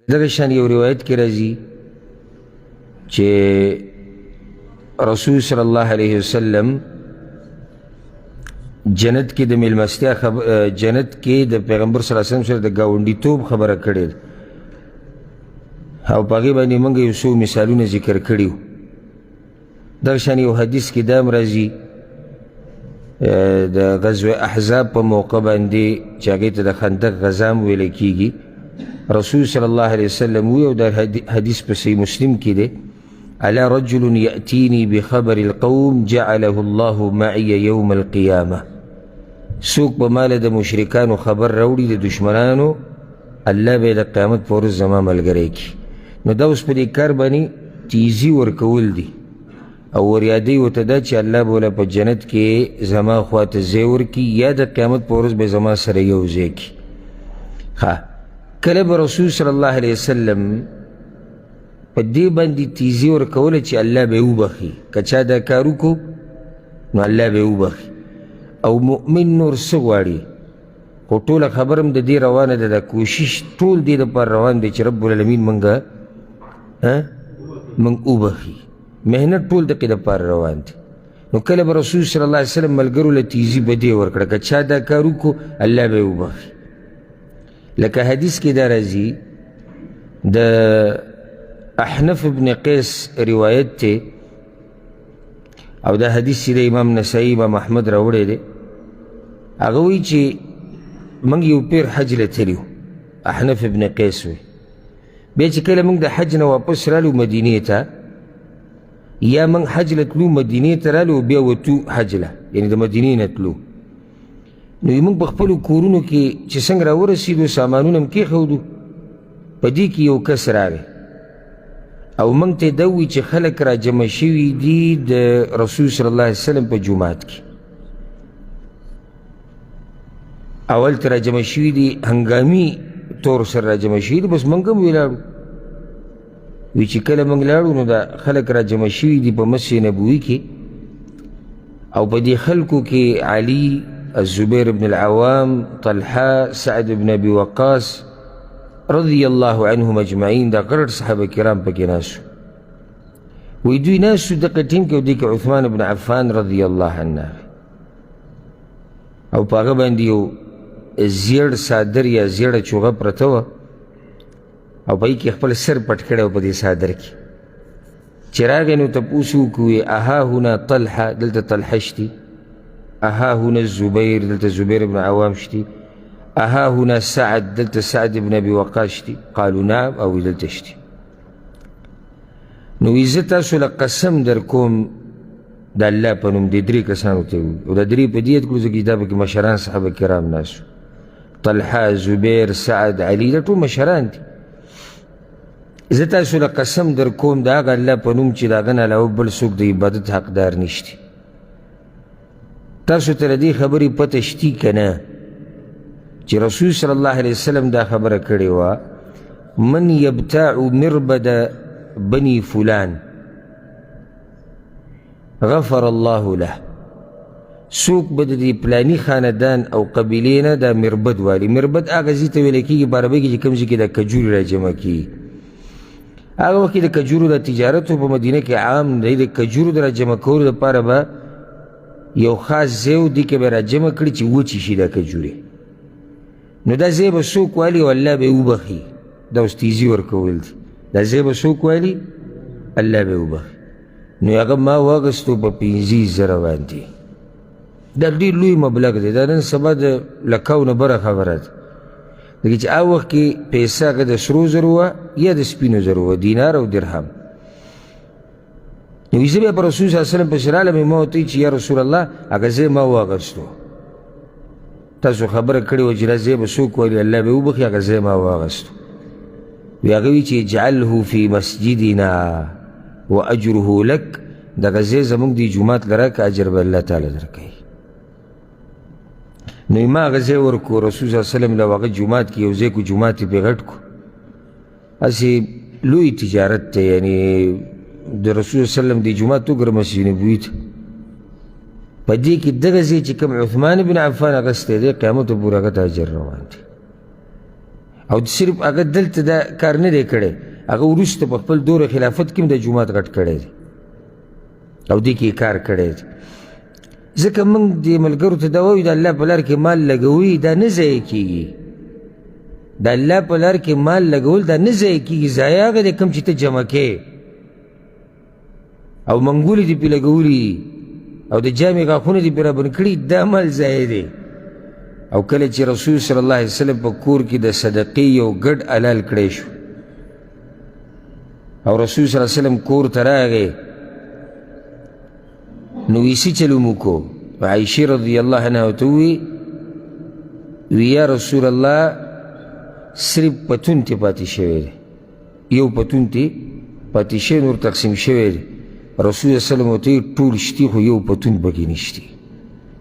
دغه شان یو روایت کې راځي چې رسول صلی الله علیه وسلم جنت کې د میلمستیا جنت کې د پیغمبر صلی الله علیه وسلم سره د ګاونډیتوب خبره کړې او په هغې باندې موږ یو څو مثالونه ذکر کړي وو. دغه شان یو حدیث کې دا هم راځي د غزوه احزاب په موقع باندې چې هغې ته د خندق غزا هم ویلی کېږي. رسول صلی الله علیه وسلم وی او دا حدیث په صحیح مسلم کې دی: الا رجل یأتینی بخبر القوم جعله الله معي یوم القیامه. څوک به ماله د مشرکانو خبر راوړي د دشمنانو، الله به یې د قیامت په ورځ زما ملګری کړي. نو دا اوس په دې کار باندې تیزي ورکول دي او وریادی ورته دا چې الله به په جنت کې زما خواته ځای ورکړي یا د قیامت په ورځ به زما سره یو ځای کړي. کله به رسول صلی الله علیه وسلم په دې باندې تیزي ورکوله چې الله به یې وبخي. که چا دا کار وکړو نو الله به یې وبخي. او مؤمن نور څه غواړي؟ خو ټوله خبر هم د دې روانه ده، د کوشش ټول دې دپاره روان دی چې رب العالمین موږ وبخي. محنت ټول دقې دپاره روان دی. نو کله به رسول صلی الله علیه وسلم ملګرو له تیزي به دې ورکړه که چا دا کار وکړو الله به یې وبخي. لکه حدیث کې دا راځي د احنف ابن قیس روایت ته، او دا حدیث چې د امام نسائی امام احمد راوړی دی. هغه وایي چې موږ یو پیر حج له تلي وو، احنف ابن قیس وی. بیا چې کله موږ د حج نه واپس رالو مدینې ته، یا موږ حج له تلو مدینې ته رالو بیا وتو حج له، یعنې د مدینې نه تلو، نو موږ په خپلو کورونو کې چې څنګه راورسېدو سامانونه هم کېښودو، په دې کې یو کس راغی او موږ ته دا ووایي چې خلک را جمع شوي دي د رسول صلی الله علیه وسلم په جومات کې. اول ته را جمع شوي دي، هنګامي طور سره را جمع شوي دي، بس موږ هم ولاړو. وی چې کله موږ لاړو نو دا خلک را جمع شوي دي په مسجد نبوي کې، او په دې خلکو کې علي، الزبیر بن العوام، طلحه، سعد بن ابي وقاص رضی الله عنهم اجمعین، دا غټ صحابه کرام پکې ناسو. وی دوی ناسو دغه ټیم کې، او دې کې عثمان بن عفان رضی الله عنه، او په هغه باندې یو زیړ صادر یا زیړه چوغه پرته وه، او په کې خپل سر پټ کړی و په دې صادر کې. چې راغی نو تپوس وکړو: اها هنا طلحه، دلته طلحه شتي؟ اها هنا الزبیر، دلته زبیر بن عوام شتي؟ اها هنا سعد، دلته سعد بن ابي وقاص شتي؟ قالوا نعم، او دلته شتي. نو وی زه تاسو له قسم در کوم د الله په نوم دې درې کسانو ته ووایي، او دا درې په دیت کړو ځکه دا پکې مشران صحابه کرام ناسو، طلحه، زبیر، سعد، علي، دا ټول مشران دي. زه تاسو له قسم در کوم د هغه الله په نوم چې د هغه نه علاوه بل څوک د عبادت حقدار نشتی. تاسو ته له دې خبرې پته شتي که نه چې رسول صلی الله علیه وسلم دا خبره کړې وه: من یبتاع مربد بني فلان غفر الله له. څوک به د دې پلاني خاندان او قبیلې نه دا مربد والي. مربد هغه ځای ته ویلی کېږي په عربۍ کې چې کوم ځای کې دا کجورې را جمع کېږي. هغه وخت کې د کجورو د تجارت په مدینه کې عام دی. د کجورو د را جمع کولو دپاره به یو خاص ځای و، دې کې به را جمع کړي چې وچې شي دا کجورې. نو دا ځای به څوک والي او الله به یې وبخي. دا اوس تیزي ورکول دي. دا ځای به څوک والي؟ الله به یې وبخي. نو هغه ما واخیستو په 50,000 باندې. دا ډېر لوی مبلغ دی. دا نن سبا د لکاو نه بره خبره ده، ځکه چې هغه وخت کې پیسه هغه د سرو زرو وه یا د سپینو زرو وه، دینار او درهم. نو زه بیا په رسول صلی الله علیه وسلم پسې رالم، ما ورته ویل چې یا رسول الله هغه ځای ما واخیستو، تاسو خبره کړې وه چې دا ځای به څوک والي الله به یې وبخي، هغه ځای ما واخیستو. وی هغه وایي چې اجعله فی مسجدنا واجره لک، دغه ځای زموږ دې جومات له راکړه، اجر به الله تعالی درکوي. نو ما هغه ځای ورکړو رسول صلی الله علیه وسلم له هغه جومات کې یو ځای کو، جومات یې پرې غټ کړو. هسې لوی تجارت ته، یعنې د رسول صلی الله علیه وسلم دې جومات وګوره مسجد نبوي ته، په دې کې دغه ځای چې کوم عثمان بن عفان اخیستی دی قیامت پورې هغه ته اجر روان دی. او صرف هغه دلته دا کار نه دی کړی، هغه وروسته په خپل دور خلافت کې هم د جومات غټ کړی دی او دې کې یې کار کړی دی. ځکه موږ دې ملګرو ته دا وایو د الله په لار کې مال لګوي دا نه ضایع کېږي، د الله په لار کې مال لګول دا نه ضایع کېږي، ضایع هغه دی کوم چې ته جمع کې او منګولې دې پې لګولي او د جامې غاښونه دې پې رابند کړي، دا مال ضایع دی. او کله چې رسول صلی الله علیه وسلم په کور کې د صدقې یو ګډ حلال کړی شو او رسول صلی الله علیه وسلم کور ته راغی نو ویسي چلوم وکړو. عایشې رضی الله عنها ورته ووی یا رسول الله صرف پتون تی پاتې شوی دی، یو پتون تی پاتې شوی نور تقسیم شوی دی. رسول صلی الله علیه وسلم ورته ټول شتي خو یو پتون پکې نشتی.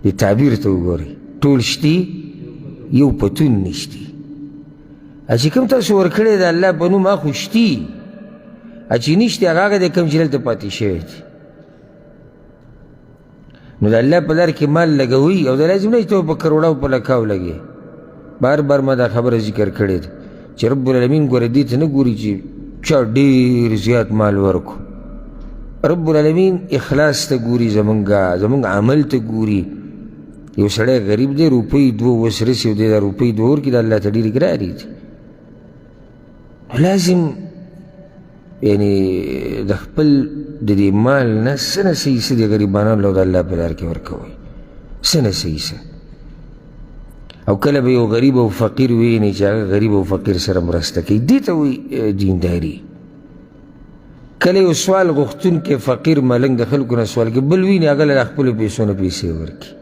دې تعبیر ته وګورئ، ټول شتي یو پتون نشتی. چې کوم تاسو ورکړی د الله په نوم هغه خو شتي، چې نشتی هغه د کوم چې دلته پاتې شوی دی. نو د الله په لار کې مال لګوي او دا لازم نه چې ته په کروڑو په لکاو لګې. بار بار ما دا خبره ذکر کړې ده چې رب العالمین ګوره دې ته نه ګوري چې چا ډېر زیات مال ورکو. رب العالمین اخلاص ته ګوري، زمونږ عمل ته ګوري. یو سړی غریب دی، روپۍ دوه اوس رسي او دی دا روپۍ دوه ورکړي، د الله ته ډېرې ګرانې دي. لازم یعنی د خپل د دې مال نه څه نه څه حصه د غریبانو له د الله په لار کې ورکوئ، څه نه څه حصه. او کله به یو غریب او فقیر ویني چې هغه غریب او فقیر سره مرسته کوي، دې ته وایي دینداري. کله یو سوال غوښتونکی فقیر ملنګ د خلکو نه سوال کوي، بل ویني هغه له خپلو پیسو نه پیسې ورکړي.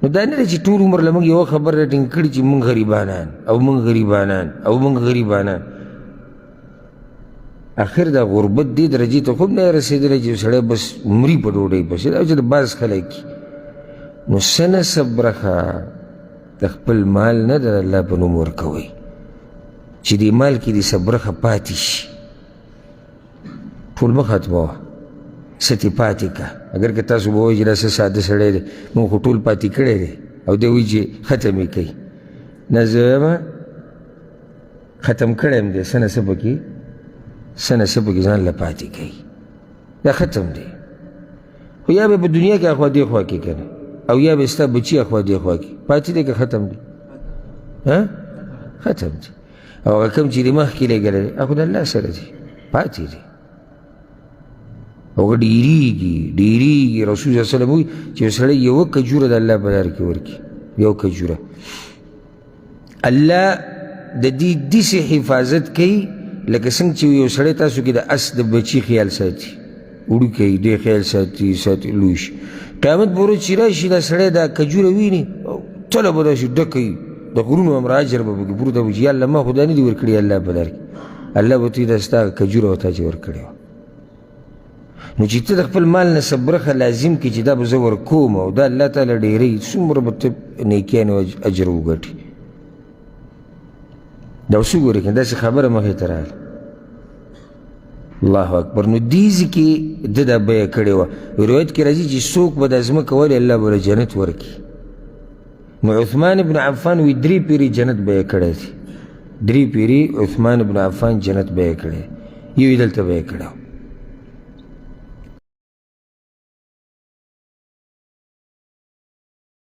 نو دا نه دی چې ټول عمر له موږ یوه خبره راټینګ کړي چې موږ غریبانان او موږ غریبانان او موږ غریبانان. آخر دا غربت دې درجې ته خوب نه رسېدلی چې سړی بس مري په ډوډۍ پسې. دا چې د بعض خلک نو څه نسب برخه د خپل مال نه د الله په نوم ورکوئ چې دې مال کې دې څه برخه پاتې شي. ټول مه ختموه، څه ترې پاتې که. اگر که تاسو به وایي چې دا څه ساده سړی دی، موږ خو ټول پاتې کړی دی، او دی وایي چې ختم یې کوي. نه زه وایم ختم کړی یم دی، څه نه څه پکې څه نه څه پکې ځان له پاتې کوي. دا ختم دی. خو یا به په دنیا کې اخوا دې خوا کې که نه، او یا به ستا بچي اخوا دې خوا کې پاتې دی که ختم دی؟ ختم دی. او هغه کوم چې دې مخکې لېږلی دی هغه د الله سره دی، پاتې دی. هغه ډېرېږي. رسول صلی الله علیه وسلم وایي چې یو سړی یوه کجوره د الله په لار کې ورکړي، یو کجوره، الله د دې داسې حفاظت کوي لکه څنګه چې یو سړی تاسو کې د اس د بچي خیال ساتي، وړوکی دی خیال ساتي لوی شي. قیامت په ورځ چې راشي دا سړی دا کجوره ویني ټوله به داسې ډکه وي، د غرونو همره اجر به پکې پروته وي چې یا الله ما خو دا نه دي ورکړي الله په لار کې. الله به ته دا ستا کجوره ورته چې ورکړې وه. نو چې ته د خپل مال نه څه برخه لازم کړي چې دا به زه ورکوم او دا الله تعالی ډېروي، څومره به ته نیکیانې او اجر وګټې. دا اوس وګورئ که داسې خبره مخې ته راغله. الله اکبر. نو دې ځای کې ده دا بیه کړې وه. روایت کې راځي چې څوک به دا ځمکه ولې الله به له جنت ورکړي. نو عثمان بن عفان وایي 3 پیرې جنت بیه کړی دی، 3 پیرې عثمان بن عفان جنت بیه کړی، یو یې دلته بیه کړی.